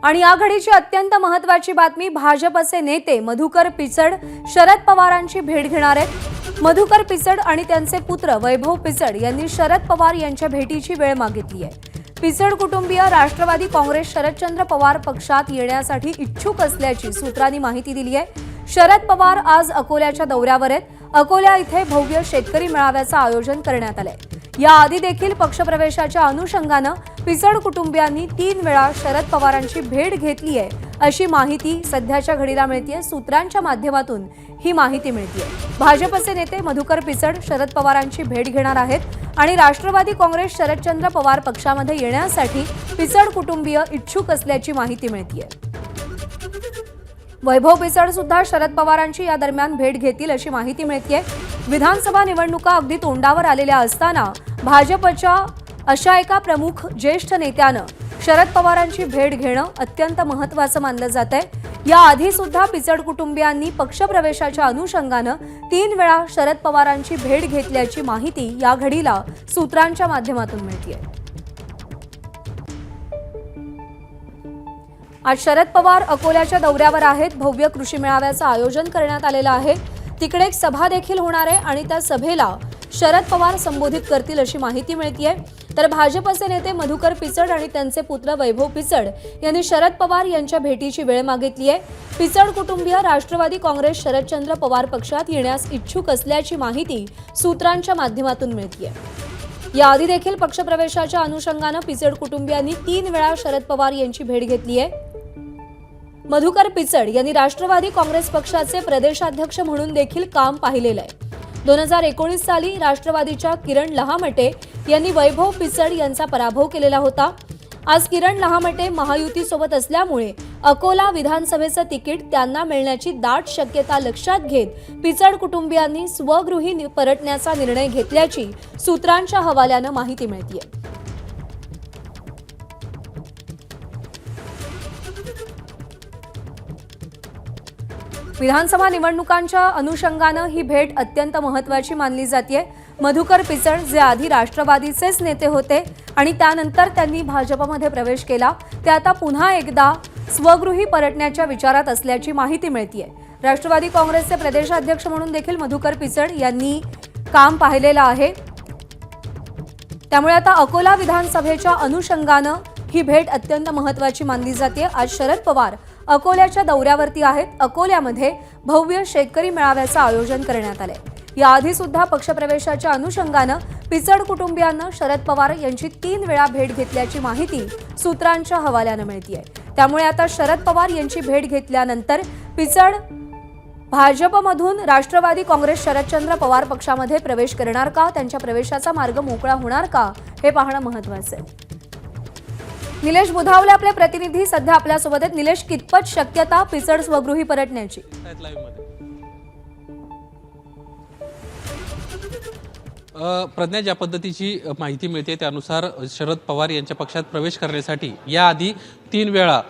आणि या घडीची अत्यंत महत्त्वाची बातमी, भाजपचे नेते मधुकर पिचड शरद पवारांची भेट घेणार आहेत। मधुकर पिचड आणि त्यांचे पुत्र वैभव पिचड यांनी शरद पवार यांच्या भेटीची वेळ मागितली आहे। पिचड कुटुंबीय राष्ट्रवादी काँग्रेस शरदचंद्र पवार पक्षात येण्यासाठी इच्छुक असल्याची सूत्रांनी माहिती दिली आहे। शरद पवार आज अकोल्याच्या दौऱ्यावर आहेत। अकोला इथे भव्य शेतकरी मेळाव्याचं आयोजन करण्यात आलंय। याआधी देखील पक्षप्रवेशाच्या अनुषंगाने पिचड कुटुंबियांनी 3 वेळा शरद पवारांची भेट घेतली आहे अशी माहिती सध्याच्या घडीला मिळतेय। सूत्रांच्या माध्यमातून ही माहिती मिळतेय। भाजपचे नेते मधुकर पिचड शरद पवारांची भेट घेणार आहेत आणि राष्ट्रवादी काँग्रेस शरदचंद्र पवार पक्षामध्ये येण्यासाठी पिचड कुटुंबीय इच्छुक असल्याची माहिती मिळतेय। वैभव पिचड सुद्धा शरद पवारांची या दरम्यान भेट घेतील अशी माहिती मिळतेय। विधानसभा निवडणुका अगदी तोंडावर आलेल्या असताना भाजपच्या अशा एका प्रमुख ज्येष्ठ नेत्यानं शरद पवारांची भेट घेणं अत्यंत महत्त्वाचं मानलं जातंय। याआधी सुद्धा पिचड कुटुंबियांनी पक्षप्रवेशाच्या अनुषंगाने 3 वेळा शरद पवारांची भेट घेतल्याची माहिती या घडीला सूत्रांच्या माध्यमातून मिळतेय। आज शरद पवार अकोल्याच्या दौऱ्यावर आहेत। भव्य कृषी मेळाव्याचं आयोजन करण्यात आलेलं आहे। तिकडे एक सभा देखील होणार आहे आणि त्या सभेला शरद पवार संबोधित करतील अशी माहिती मिळतेय। तर भाजपचे नेते मधुकर पिचड आणि त्यांचे पुत्र वैभव पिचड यांनी शरद पवार यांच्या भेटीची वेळ मागितली आहे। पिचड कुटुंबीय राष्ट्रवादी काँग्रेस शरदचंद्र पवार पक्षात येण्यास इच्छुक असल्याची माहिती सूत्रांच्या माध्यमातून मिळतेय। याआधी देखील पक्षप्रवेशाच्या अनुषंगाने पिचड कुटुंबियांनी 3 वेळा शरद पवार यांची भेट घेतली आहे। मधुकर पिचड यांनी राष्ट्रवादी काँग्रेस पक्षाचे प्रदेशाध्यक्ष म्हणून देखील काम पाहिलेलं आहे। 2019 साली राष्ट्रवादीच्या किरण लहामटे यांनी वैभव पिचड यांचा पराभव केलेला होता। आज किरण लहामटे महायुतीसोबत असल्यामुळे अकोला विधानसभेचं तिकीट त्यांना मिळण्याची दाट शक्यता लक्षात घेत पिचड कुटुंबियांनी स्वगृही परतण्याचा निर्णय घेतल्याची सूत्रांच्या हवाल्यानं माहिती मिळतेय। विधानसभा निवडणुकांच्या अनुषंगाने ही भेट अत्यंत महत्त्वाची मानली जाते। मधुकर पिचड जे आधी राष्ट्रवादीचेच नेते होते आणि त्यानंतर त्यांनी भाजपमध्ये प्रवेश केला, ते आता पुन्हा एकदा स्वगृही परतण्याच्या विचारात असल्याची माहिती मिळतेय। राष्ट्रवादी काँग्रेसचे प्रदेशाध्यक्ष म्हणून देखील मधुकर पिचड यांनी काम पाहिलेलं आहे। त्यामुळे आता अकोला विधानसभेच्या अनुषंगाने ही भेट अत्यंत महत्त्वाची मानली जाते। आज शरद पवार अकोल्याच्या दौऱ्यावरती आहेत। अकोल्यामध्ये भव्य शेतकरी मेळाव्याचं आयोजन करण्यात आलंय। याआधी सुद्धा पक्षप्रवेशाच्या अनुषंगाने पिचड कुटुंबियांना शरद पवार यांची 3 वेळा भेट घेतल्याची माहिती सूत्रांच्या हवाल्यानं मिळतेय। त्यामुळे आता शरद पवार यांची भेट घेतल्यानंतर पिचड भाजपमधून राष्ट्रवादी काँग्रेस शरदचंद्र पवार पक्षामध्ये प्रवेश करणार का, त्यांच्या प्रवेशाचा मार्ग मोकळा होणार का, हे पाहणं महत्त्वाचं आहे। निलेश बुधावले आपले प्रतिनिधी सध्या आपल्यासोबत आहेत। निलेश, कितपत शक्यता पिचड स्वगृही परतण्याची? प्रज्ञा, ज्या पद्धतीची माहिती मिळते त्यानुसार शरद पवार यांच्या पक्षात प्रवेश करण्यासाठी याआधी 3 वेळा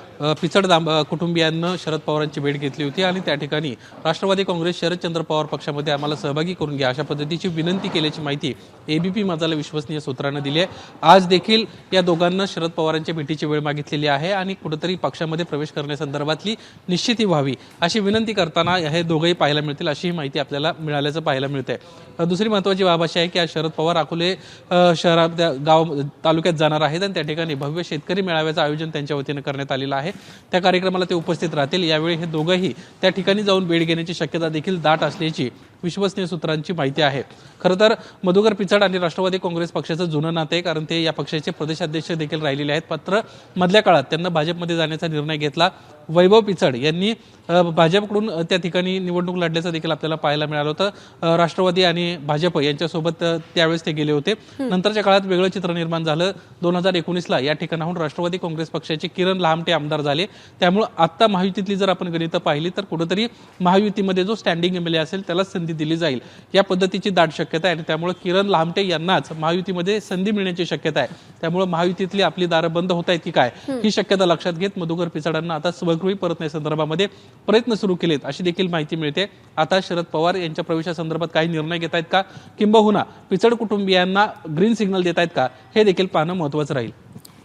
पिचड कुटुंबियांना शरद पवारांची भेट घेतली होती आणि त्या ठिकाणी राष्ट्रवादी काँग्रेस शरदचंद्र पवार पक्षामध्ये आम्हाला सहभागी करून घ्या अशा पद्धतीची विनंती केल्याची माहिती एबीपी माझाला विश्वसनीय सूत्रांनी दिली आहे। आज देखील या दोघांना शरद पवारांच्या भेटीची वेळ मागितलेली आहे आणि कुठेतरी पक्षामध्ये प्रवेश करण्यासंदर्भातली निश्चिती व्हावी अशी विनंती करताना हे दोघंही पाहायला मिळतील अशी माहिती आपल्याला मिळाल्याचं पाहायला मिळते। दुसरी महत्त्वाची बाब अशी आहे की आज शरद पवार अकोले शहरात गाव तालुक्यात जाणार आहेत आणि त्या ठिकाणी भव्य शेतकरी मेळाव्याचं आयोजन त्यांच्या वतीने करण्यात आलेलं आहे। त्या कार्यक्रमाला ते उपस्थित राहतील। यावेळी हे दोघंही त्या ठिकाणी जाऊन भेट घेण्याची शक्यता देखील दाट असल्याची विश्वसनीय सूत्रांची माहिती आहे। खरं तर मधुकर पिचड आणि राष्ट्रवादी काँग्रेस पक्षाचं जुनं नाते आहे, कारण ते या पक्षाचे प्रदेशाध्यक्ष देखील राहिलेले आहेत। मात्र मधल्या काळात त्यांना भाजपमध्ये जाण्याचा निर्णय घेतला। वैभव पिचड यांनी भाजपकडून त्या ठिकाणी निवडणूक लढल्याचं देखील आपल्याला पाहायला मिळालं होतं। राष्ट्रवादी आणि भाजप यांच्यासोबत त्यावेळेस ते गेले होते। नंतरच्या काळात वेगळं चित्र निर्माण झालं। 2019ला या ठिकाणाहून राष्ट्रवादी काँग्रेस पक्षाचे किरण लहामटे आमदार झाले। त्यामुळे आता महायुतीतली जर आपण गणितं पाहिली तर कुठेतरी महायुतीमध्ये जो स्टँडिंग एमएलए असेल त्याला संधी दिली जाईल या पद्धतीची दाट शक्यता आहे आणि त्यामुळे किरण लहामटे यांनाच महायुतीमध्ये संधी मिळण्याची शक्यता आहे। त्यामुळे महायुतीतली आपली दारं बंद होत आहेत की काय ही शक्यता लक्षात घेत मधुकर पिचडांना आता स्वगृही परतण्यासंदर्भामध्ये प्रयत्न सुरू केलेत अशी देखील माहिती मिळते। आता शरद पवार यांच्या प्रवेशासंदर्भात काही निर्णय घेत आहेत का, किंबहुना पिचड कुटुंबियांना ग्रीन सिग्नल देत आहेत का, हे देखील पाहणं महत्त्वाचं राहील।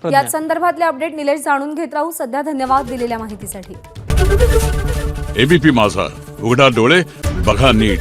प्रज्ञा. याच संदर्भातले अपडेट निलेश जाणून घेत राहू. सध्या धन्यवाद दिलेल्या माहितीसाठी. एबीपी माझा, उघडा डोळे बघा नीट.